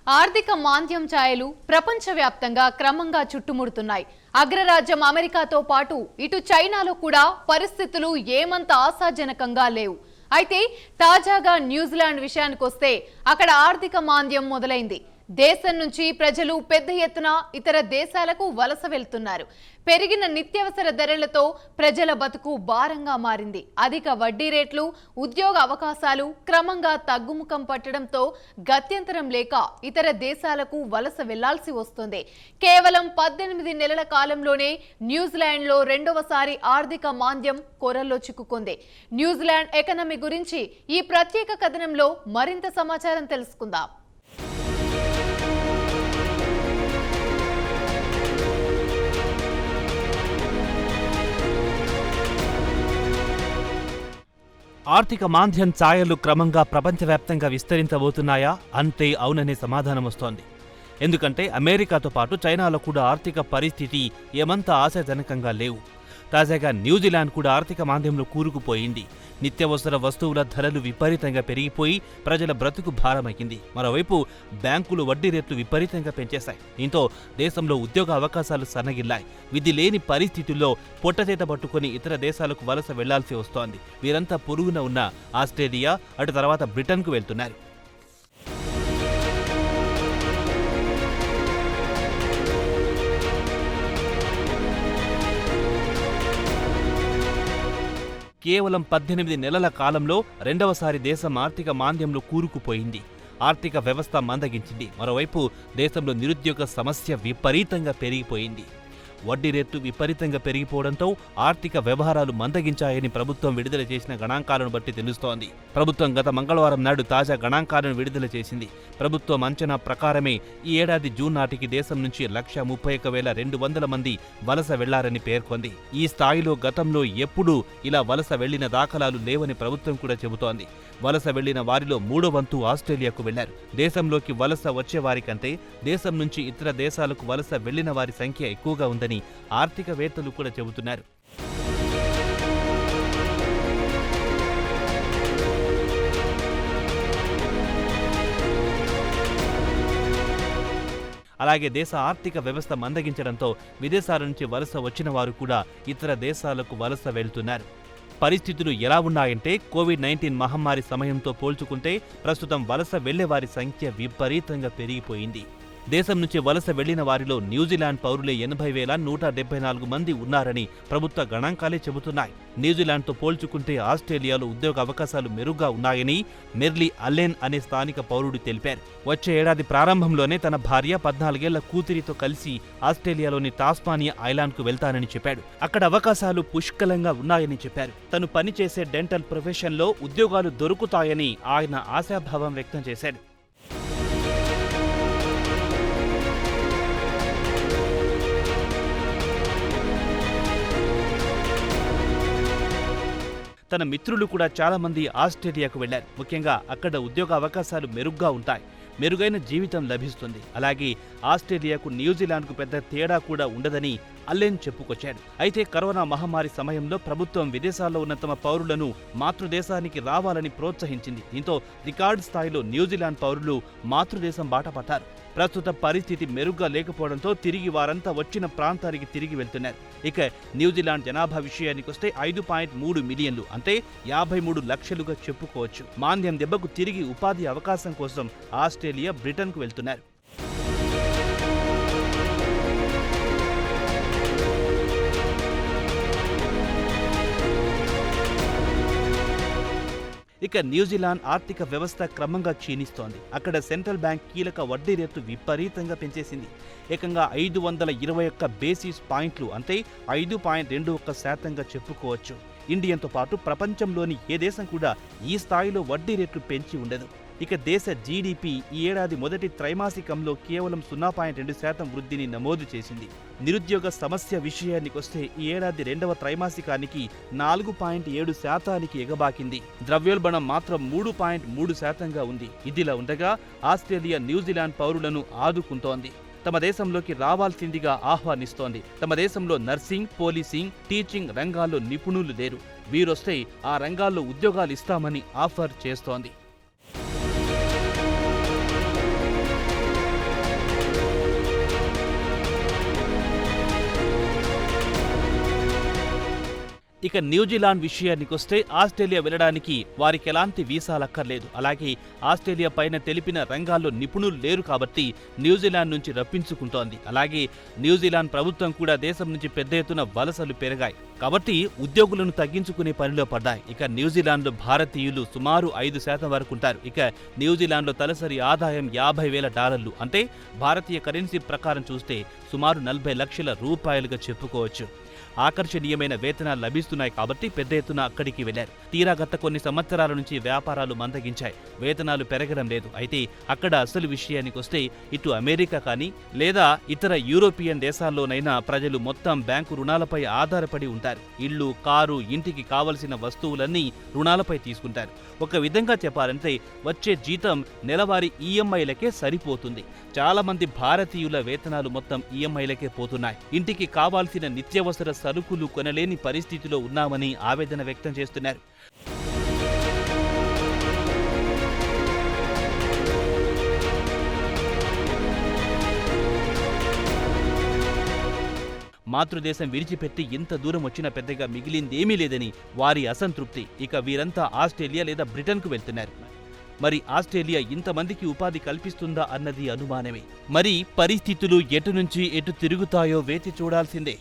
ఆర్థిక మాంద్యం ఛాయలు ప్రపంచవ్యాప్తంగా క్రమంగా చుట్టుముడుతున్నాయి. అగ్రరాజ్యం అమెరికాతో పాటు ఇటు చైనాలో కూడా పరిస్థితులు ఏమంత ఆశాజనకంగా లేవు. అయితే తాజాగా న్యూజిలాండ్ విషయానికొస్తే అక్కడ ఆర్థిక మాంద్యం మొదలైంది. దేశం నుంచి ప్రజలు పెద్ద ఎత్తున ఇతర దేశాలకు వలస వెళ్తున్నారు. పెరిగిన నిత్యావసర ధరలతో ప్రజల బతుకు భారంగా మారింది. అధిక వడ్డీ రేట్లు, ఉద్యోగ అవకాశాలు క్రమంగా తగ్గుముఖం పట్టడంతో గత్యంతరం లేక ఇతర దేశాలకు వలస వెళ్లాల్సి వస్తుంది. కేవలం 18 నెలల కాలంలోనే న్యూజిలాండ్లో రెండవసారి ఆర్థిక మాంద్యం కొరల్లో చిక్కుకుంది. న్యూజిలాండ్ ఎకానమీ గురించి ఈ ప్రత్యేక కథనంలో మరింత సమాచారం తెలుసుకుందాం. ఆర్థిక మాంద్యం ఛాయలు క్రమంగా ప్రపంచవ్యాప్తంగా విస్తరించబోతున్నాయా అంటే అవుననే సమాధానం వస్తోంది. ఎందుకంటే అమెరికాతో పాటు చైనాలో కూడా ఆర్థిక పరిస్థితి ఏమంత ఆశాజనకంగా లేవు. తాజాగా న్యూజిలాండ్ కూడా ఆర్థిక మాంద్యంలో కూరుకుపోయింది. నిత్యావసర వస్తువుల ధరలు విపరీతంగా పెరిగిపోయి ప్రజల బ్రతుకు భారమైంది. మరోవైపు బ్యాంకులు వడ్డీ రేట్లు విపరీతంగా పెంచేశాయి. దీంతో దేశంలో ఉద్యోగ అవకాశాలు సన్నగిల్లాయి. విధి లేని పరిస్థితుల్లో పొట్టచేత పట్టుకుని ఇతర దేశాలకు వలస వెళ్లాల్సి వస్తోంది. వీరంతా పొరుగున ఉన్న ఆస్ట్రేలియా, అటు తర్వాత బ్రిటన్కు వెళ్తున్నారు. కేవలం 18 నెలల కాలంలో రెండవసారి దేశం ఆర్థిక మాంద్యంలో కూరుకుపోయింది. ఆర్థిక వ్యవస్థ మందగించింది. మరోవైపు దేశంలో నిరుద్యోగ సమస్య విపరీతంగా పెరిగిపోయింది. వడ్డీ రేట్లు విపరీతంగా పెరిగిపోవడంతో ఆర్థిక వ్యవహారాలు మందగించాయని ప్రభుత్వం విడుదల చేసిన గణాంకాలను బట్టి తెలుస్తోంది. ప్రభుత్వం గత మంగళవారం నాడు తాజా గణాంకాలను విడుదల చేసింది. ప్రభుత్వం అంచనా ప్రకారమే ఈ ఏడాది జూన్ నాటికి దేశం నుంచి 131,200 మంది వలస వెళ్లారని పేర్కొంది. ఈ స్థాయిలో గతంలో ఎప్పుడూ ఇలా వలస వెళ్లిన దాఖలాలు లేవని ప్రభుత్వం కూడా చెబుతోంది. వలస వెళ్లిన వారిలో 3వ వంతు ఆస్ట్రేలియాకు వెళ్లారు. దేశంలోకి వలస వచ్చేవారికంటే దేశం నుంచి ఇతర దేశాలకు వలస వెళ్లిన వారి సంఖ్య ఎక్కువగా ఉందని ఆర్థికవేత్తలు కూడా చెబుతున్నారు. అలాగే దేశ ఆర్థిక వ్యవస్థ మందగించడంతో విదేశాల నుంచి వలస వచ్చిన వారు కూడా ఇతర దేశాలకు వలస వెళ్తున్నారు. పరిస్థితులు ఎలా ఉన్నాయంటే కోవిడ్-19 మహమ్మారి సమయంతో పోల్చుకుంటే ప్రస్తుతం వలస వెళ్లే వారి సంఖ్య విపరీతంగా పెరిగిపోయింది. దేశం నుంచి వలస వెళ్లిన వారిలో న్యూజిలాండ్ పౌరులే 80,174 మంది ఉన్నారని ప్రభుత్వ గణాంకాలే చెబుతున్నాయి. న్యూజిలాండ్తో పోల్చుకుంటే ఆస్ట్రేలియాలో ఉద్యోగ అవకాశాలు మెరుగ్గా ఉన్నాయని మెర్లీ అల్లెన్ అనే స్థానిక పౌరుడు తెలిపారు. వచ్చే ఏడాది ప్రారంభంలోనే తన భార్య 14 ఏళ్ల కూతురితో కలిసి ఆస్ట్రేలియాలోని టాస్మానియా ఐలాండ్కు వెళ్తానని చెప్పాడు. అక్కడ అవకాశాలు పుష్కలంగా ఉన్నాయని చెప్పారు. తను పనిచేసే డెంటల్ ప్రొఫెషన్లో ఉద్యోగాలు దొరుకుతాయని ఆయన ఆశాభావం వ్యక్తం చేశాడు. తన మిత్రులు కూడా చాలా మంది ఆస్ట్రేలియాకు వెళ్లారు. ముఖ్యంగా అక్కడ ఉద్యోగ అవకాశాలు మెరుగ్గా ఉంటాయి, మెరుగైన జీవితం లభిస్తుంది. అలాగే ఆస్ట్రేలియాకు న్యూజిలాండ్కు పెద్ద తేడా కూడా ఉండదని అల్లెన్ చెప్పుకొచ్చాడు. అయితే కరోనా మహమ్మారి సమయంలో ప్రభుత్వం విదేశాల్లో ఉన్న తమ పౌరులను మాతృదేశానికి రావాలని ప్రోత్సహించింది. దీంతో రికార్డు స్థాయిలో న్యూజిలాండ్ పౌరులు మాతృదేశం బాట పట్టారు. ప్రస్తుత పరిస్థితి మెరుగ్గా లేకపోవడంతో తిరిగి వారంతా వచ్చిన ప్రాంతానికి తిరిగి వెళ్తున్నారు. ఇక న్యూజిలాండ్ జనాభా విషయానికొస్తే 5.3 మిలియన్లు, అంటే 53 లక్షలుగా చెప్పుకోవచ్చు. మాంద్యం దెబ్బకు తిరిగి ఉపాధి అవకాశం కోసం ఆస్ట్రేలియా, బ్రిటన్కు వెళ్తున్నారు. ఇక న్యూజిలాండ్ ఆర్థిక వ్యవస్థ క్రమంగా క్షీణిస్తోంది. అక్కడ సెంట్రల్ బ్యాంక్ కీలక వడ్డీ రేట్లు విపరీతంగా పెంచేసింది. ఏకంగా 521 బేసిస్ పాయింట్లు, అంటే 5.21% చెప్పుకోవచ్చు. ఇండియాతో పాటు ప్రపంచంలోని ఏ దేశం కూడా ఈ స్థాయిలో వడ్డీ రేట్లు పెంచి ఉండదు. ఇక దేశ జీడీపీ ఈ ఏడాది మొదటి త్రైమాసికంలో కేవలం 0.2% వృద్ధిని నమోదు చేసింది. నిరుద్యోగ సమస్య విషయానికొస్తే ఈ ఏడాది రెండవ త్రైమాసికానికి 4.7% ఎగబాకింది. ద్రవ్యోల్బణం మాత్రం 3.3%గా ఉంది. ఇదిలా ఉండగా ఆస్ట్రేలియా న్యూజిలాండ్ పౌరులను ఆదుకుంటోంది. తమ దేశంలోకి రావాల్సిందిగా ఆహ్వానిస్తోంది. తమ దేశంలో నర్సింగ్, పోలీసింగ్, టీచింగ్ రంగాల్లో నిపుణులు లేరు. వీరొస్తే ఆ రంగాల్లో ఉద్యోగాలు ఇస్తామని ఆఫర్ చేస్తోంది. ఇక న్యూజిలాండ్ విషయానికొస్తే ఆస్ట్రేలియా వెళ్లడానికి వారికి ఎలాంటి వీసాలక్కర్లేదు. అలాగే ఆస్ట్రేలియా పైన తెలిపిన రంగాల్లో నిపుణులు లేరు కాబట్టి న్యూజిలాండ్ నుంచి రప్పించుకుంటోంది. అలాగే న్యూజిలాండ్ ప్రభుత్వం కూడా దేశం నుంచి పెద్ద ఎత్తున వలసలు పెరిగాయి కాబట్టి ఉద్యోగులను తగ్గించుకునే పనిలో పడ్డాయి. ఇక న్యూజిలాండ్లో భారతీయులు సుమారు 5% వరకు ఉంటారు. ఇక న్యూజిలాండ్లో తలసరి ఆదాయం $50,000 అంటే భారతీయ కరెన్సీ ప్రకారం చూస్తే సుమారు 40 లక్షల రూపాయలుగా చెప్పుకోవచ్చు. ఆకర్షణీయమైన వేతనాలు లభిస్తున్నాయి కాబట్టి పెద్ద ఎత్తున అక్కడికి వెళ్లారు. తీరా గత కొన్ని సంవత్సరాల నుంచి వ్యాపారాలు మందగించాయి, వేతనాలు పెరగడం లేదు. అయితే అక్కడ అసలు విషయానికొస్తే ఇటు అమెరికా కానీ లేదా ఇతర యూరోపియన్ దేశాల్లోనైనా ప్రజలు మొత్తం బ్యాంకు రుణాలపై ఆధారపడి ఉంటారు. ఇల్లు, కారు, ఇంటికి కావలసిన వస్తువులన్నీ రుణాలపై తీసుకుంటారు. ఒక విధంగా చెప్పాలంటే వచ్చే జీతం నెలవారీ ఈఎంఐలకే సరిపోతుంది. చాలా మంది భారతీయుల వేతనాలు మొత్తం ఈఎంఐలకే పోతున్నాయి. ఇంటికి కావాల్సిన నిత్యావసర సరుకులు కొనలేని పరిస్థితిలో ఉన్నామని ఆవేదన వ్యక్తం చేస్తున్నారు. మాతృదేశం విడిచిపెట్టి ఇంత దూరం వచ్చిన పెద్దగా మిగిలిందేమీ లేదని వారి అసంతృప్తి. ఇక వీరంతా ఆస్ట్రేలియా లేదా బ్రిటన్కు వెళ్తున్నారు. మరి ఆస్ట్రేలియా ఇంతమందికి ఉపాధి కల్పిస్తుందా అన్నది అనుమానమే. మరి పరిస్థితులు ఎటు నుంచి ఎటు తిరుగుతాయో వేచి చూడాల్సిందే.